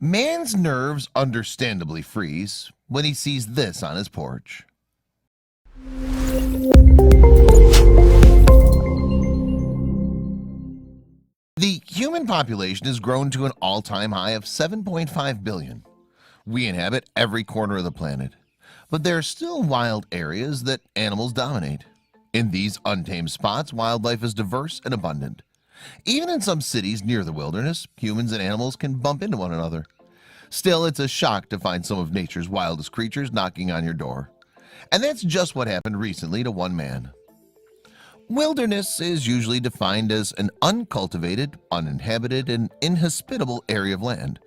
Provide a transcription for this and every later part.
Man's nerves understandably freeze when he sees this on his porch. The human population has grown to an all-time high of 7.5 billion. We inhabit every corner of the planet, but there are still wild areas that animals dominate. In these untamed spots, wildlife is diverse and abundant. Even in some cities near the wilderness, humans and animals can bump into one another. Still, it's a shock to find some of nature's wildest creatures knocking on your door. And that's just what happened recently to one man. Wilderness is usually defined as an uncultivated, uninhabited, and inhospitable area of land.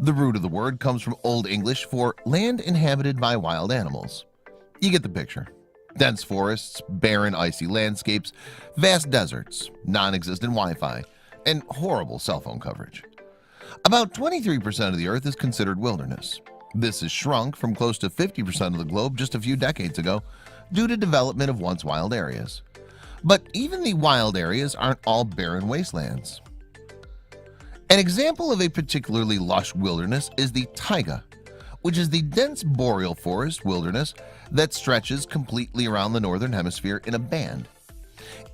The root of the word comes from Old English for land inhabited by wild animals. You get the picture. Dense forests, barren icy landscapes, vast deserts, non-existent Wi-Fi, and horrible cell phone coverage. About 23% of the earth is considered wilderness. This has shrunk from close to 50% of the globe just a few decades ago due to development of once wild areas. But even the wild areas aren't all barren wastelands. An example of a particularly lush wilderness is the taiga, which is the dense boreal forest wilderness that stretches completely around the northern hemisphere in a band.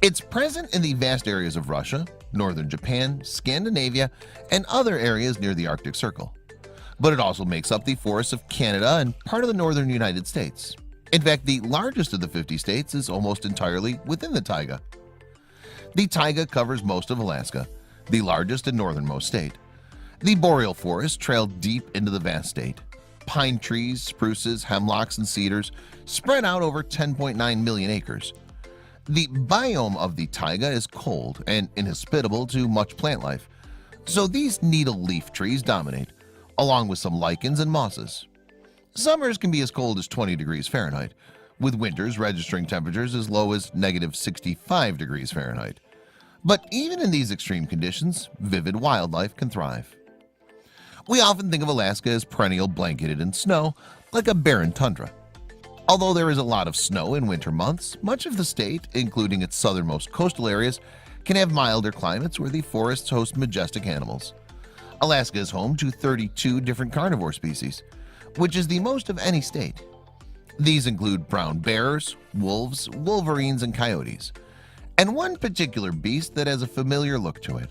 It's present in the vast areas of Russia, northern Japan, Scandinavia, and other areas near the Arctic Circle. But it also makes up the forests of Canada and part of the northern United States. In fact, the largest of the 50 states is almost entirely within the taiga. The taiga covers most of Alaska, the largest and northernmost state. The boreal forests trail deep into the vast state. Pine trees, spruces, hemlocks, and cedars spread out over 10.9 million acres. The biome of the taiga is cold and inhospitable to much plant life, so these needle leaf trees dominate, along with some lichens and mosses. Summers can be as cold as 20 degrees Fahrenheit, with winters registering temperatures as low as -65 degrees Fahrenheit. But even in these extreme conditions, vivid wildlife can thrive. We often think of Alaska as perennial blanketed in snow, like a barren tundra. Although there is a lot of snow in winter months, much of the state, including its southernmost coastal areas, can have milder climates where the forests host majestic animals. Alaska is home to 32 different carnivore species, which is the most of any state. These include brown bears, wolves, wolverines, and coyotes, and one particular beast that has a familiar look to it.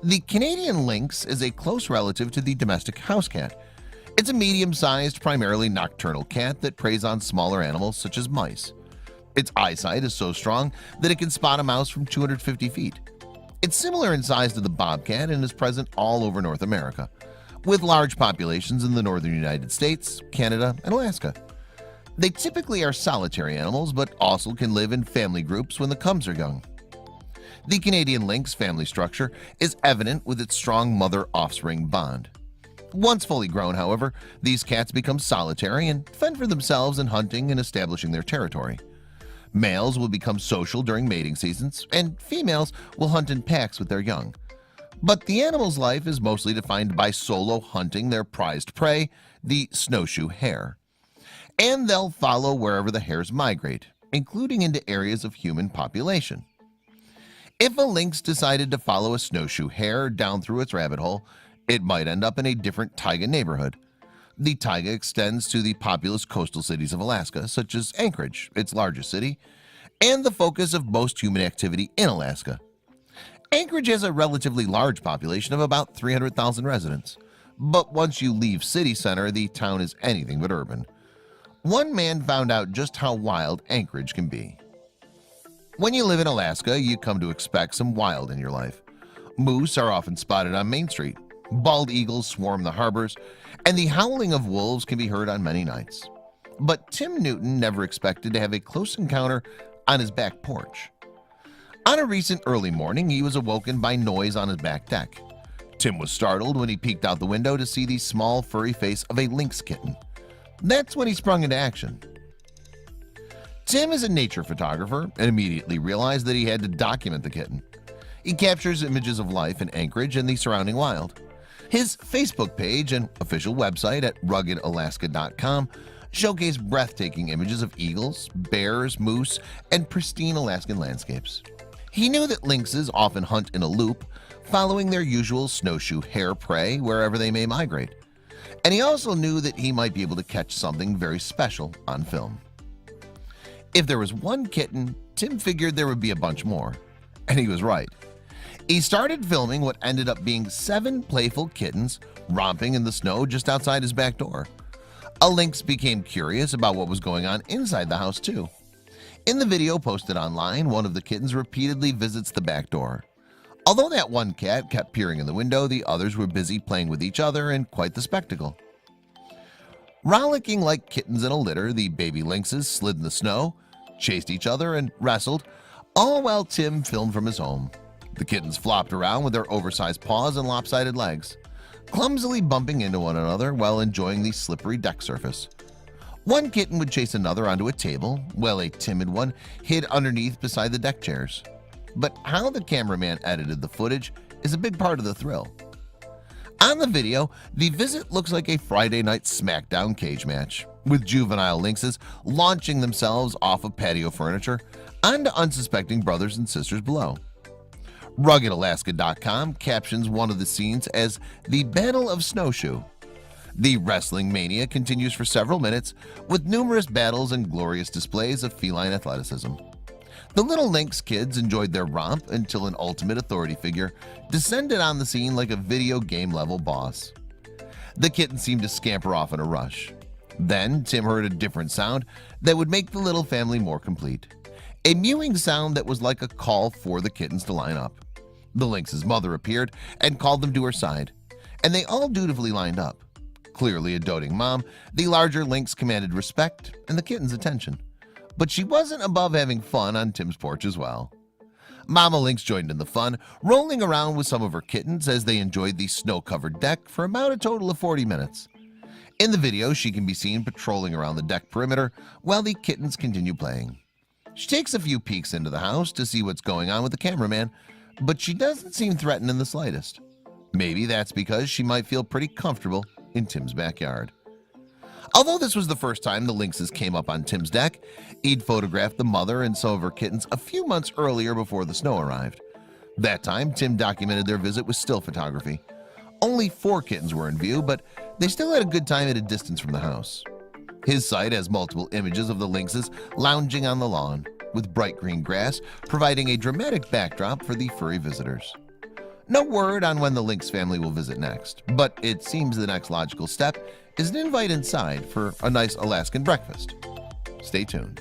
The Canadian lynx is a close relative to the domestic house cat. It's a medium-sized, primarily nocturnal cat that preys on smaller animals such as mice. Its eyesight is so strong that it can spot a mouse from 250 feet. It's similar in size to the bobcat and is present all over North America, with large populations in the northern United States, Canada, and Alaska. They typically are solitary animals, but also can live in family groups when the cubs are young. The Canadian lynx family structure is evident with its strong mother-offspring bond. Once fully grown, however, these cats become solitary and fend for themselves in hunting and establishing their territory. Males will become social during mating seasons, and females will hunt in packs with their young. But the animal's life is mostly defined by solo hunting their prized prey, the snowshoe hare. And they'll follow wherever the hares migrate, including into areas of human population. If a lynx decided to follow a snowshoe hare down through its rabbit hole, it might end up in a different taiga neighborhood. The taiga extends to the populous coastal cities of Alaska, such as Anchorage, its largest city, and the focus of most human activity in Alaska. Anchorage has a relatively large population of about 300,000 residents, but once you leave city center, the town is anything but urban. One man found out just how wild Anchorage can be. When you live in Alaska, you come to expect some wild in your life. Moose are often spotted on Main Street, bald eagles swarm the harbors, and the howling of wolves can be heard on many nights. But Tim Newton never expected to have a close encounter on his back porch. On a recent early morning, he was awoken by noise on his back deck. Tim was startled when he peeked out the window to see the small furry face of a lynx kitten. That's when he sprung into action. Tim is a nature photographer and immediately realized that he had to document the kitten. He captures images of life in Anchorage and the surrounding wild. His Facebook page and official website at ruggedalaska.com showcase breathtaking images of eagles, bears, moose, and pristine Alaskan landscapes. He knew that lynxes often hunt in a loop, following their usual snowshoe hare prey wherever they may migrate. And he also knew that he might be able to catch something very special on film. If there was one kitten, Tim figured there would be a bunch more. And he was right. He started filming what ended up being 7 playful kittens romping in the snow just outside his back door. A lynx became curious about what was going on inside the house too. In the video posted online, one of the kittens repeatedly visits the back door. Although that one cat kept peering in the window, the others were busy playing with each other in quite the spectacle. Rollicking like kittens in a litter, the baby lynxes slid in the snow, chased each other, and wrestled, all while Tim filmed from his home. The kittens flopped around with their oversized paws and lopsided legs, clumsily bumping into one another while enjoying the slippery deck surface. One kitten would chase another onto a table, while a timid one hid underneath beside the deck chairs. But how the cameraman edited the footage is a big part of the thrill. On the video, the visit looks like a Friday night SmackDown cage match, with juvenile lynxes launching themselves off of patio furniture onto unsuspecting brothers and sisters below. RuggedAlaska.com captions one of the scenes as the Battle of Snowshoe. The wrestling mania continues for several minutes with numerous battles and glorious displays of feline athleticism. The little lynx kids enjoyed their romp until an ultimate authority figure descended on the scene like a video game level boss. The kittens seemed to scamper off in a rush. Then Tim heard a different sound that would make the little family more complete. A mewing sound that was like a call for the kittens to line up. The lynx's mother appeared and called them to her side, and they all dutifully lined up. Clearly a doting mom, the larger lynx commanded respect and the kittens' attention. But she wasn't above having fun on Tim's porch as well. Mama Lynx joined in the fun, rolling around with some of her kittens as they enjoyed the snow-covered deck for about a total of 40 minutes. In the video, she can be seen patrolling around the deck perimeter while the kittens continue playing. She takes a few peeks into the house to see what's going on with the cameraman, but she doesn't seem threatened in the slightest. Maybe that's because she might feel pretty comfortable in Tim's backyard. Although this was the first time the lynxes came up on Tim's deck, he'd photographed the mother and some of her kittens a few months earlier before the snow arrived. That time, Tim documented their visit with still photography. Only 4 kittens were in view, but they still had a good time at a distance from the house. His site has multiple images of the lynxes lounging on the lawn, with bright green grass providing a dramatic backdrop for the furry visitors. No word on when the lynx family will visit next, but it seems the next logical step is an invite inside for a nice Alaskan breakfast. Stay tuned.